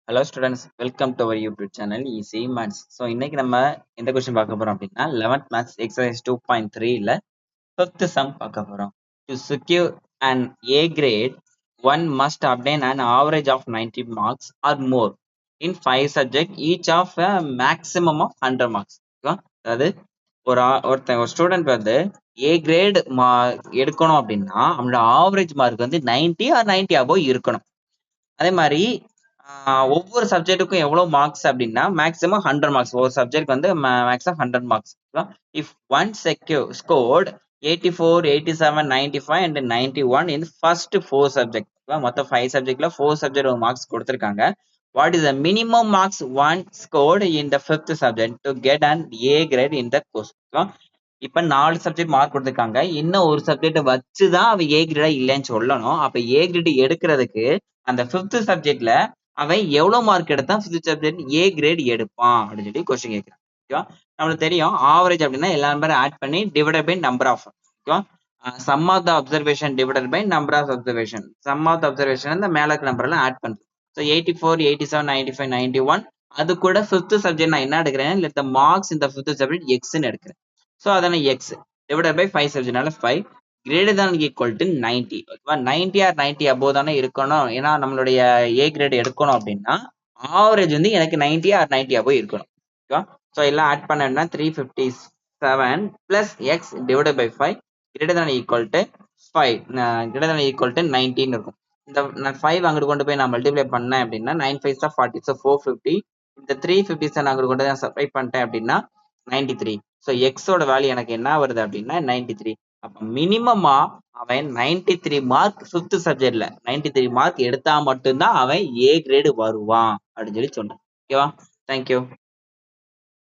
Hello students, welcome to our YouTube channel easy maths. So இன்னைக்கு நம்ம எந்த question பார்க்க போறோம் அப்படின்னா 11th மேத்ஸ் எக்ஸசைஸ் 2.3ல ஃபிஃப்த் சம் பார்க்க போறோம். To secure an A great one must obtain an average of 90 marks or more in 5 subject each of a maximum of 100 marks. அதாவது ஒரு ஸ்டூடெண்ட் வந்து ஏ கிரேட் எடுக்கணும் அப்படின்னா அவனோட ஆவரேஜ் மார்க் வந்து 90 ஆர் 90 above இருக்கணும். அதே மாதிரி ஒவ்வொரு சப்ஜெக்ட்டுக்கும் எவ்வளவு மார்க்ஸ் அப்படின்னா மேக்ஸிமம் 100 மார்க்ஸ். ஒரு சப்ஜெக்ட் வந்து maximum 100 marks. If one scored 84, 87, 95 and 91 in first 4 subject. மொத்தம் 5 சப்ஜெக்ட்ல 4 சப்ஜெக்ட் மார்க்ஸ் கொடுத்துருக்காங்க. What is the minimum marks one scored in the 5th subject to get an A grade in the course? இப்ப 4 subject mark கொடுத்துருக்காங்க. இன்னும் ஒரு subject வச்சுதான் அவ ஏ கிரேடா இல்லைன்னு சொல்லணும். அப்ப ஏ கிரேட் எடுக்கிறதுக்கு அந்த 5th சப்ஜெக்ட்ல அவன் எவ்வளவு மார்க் எடுத்தா 5th சப்ஜெக்ட் ஏ கிரேட் எடுப்பான் அப்படின்னு சொல்லி கொஸ்டின் கேட்கிறான். ஓகேவா? நம்மளுக்கு தெரியும் ஆவரேஜ் அப்படின்னா எல்லா நம்பரும் ஆட் பண்ணி டிவைடட் பை நம்பர் ஆஃப். ஓகேவா? Sum of the observation divided by number of observation. Sum of the observation இந்த மேல இருக்க நம்பர் எல்லாம் ஆட் பண்றோம். ஸோ 84, 87, 95, 91 அது கூட 5th சப்ஜெக்ட் நான் என்ன எடுக்கிறேன்? லெட் த மார்க்ஸ் இந்த 5th சப்ஜெக்ட் எக்ஸ்ன்னு எடுக்கிறேன். ஸோ அதனை எக்ஸ் டிவைடட் பை 5 சப்ஜெக்ட்னால 5 கிரேட்டர் than equal to 90. ஓகேவா? 90 ஆர் 90 above தானே இருக்கணும். ஏன்னா நம்மளுடைய ஏ கிரேட் எடுக்கணும் அப்படின்னா ஆவரேஜ் வந்து எனக்கு 90 ஆர் 90 above இருக்கணும். ஓகேவா? ஸோ எல்லாம் ஆட் பண்ணா 357 plus X divided by 5 greater than equal to 5 greater than equal to 19 இருக்கும். இந்த 5 அங்கிட்டு கொண்டு போய் நான் மல்டிப்ளை பண்ணேன் அப்படின்னா 9 5 40, ஸோ 450. இந்த 357 அங்கிட்டு கொண்டு போய் சப்ஸ்டிட்யூட் பண்ணிட்டேன் அப்படின்னா 93. ஸோ எக்ஸோட வேல்யூ எனக்கு என்ன வருது அப்படின்னா 93. அப்ப மினிமமா அவன் 93 மார்க் 5th சப்ஜெக்ட்ல 93 மார்க் எடுத்தா மட்டும்தான் அவன் ஏ கிரேடு வருவான் அப்படின்னு சொல்லி சொன்னான். ஓகேவா? தேங்க்யூ.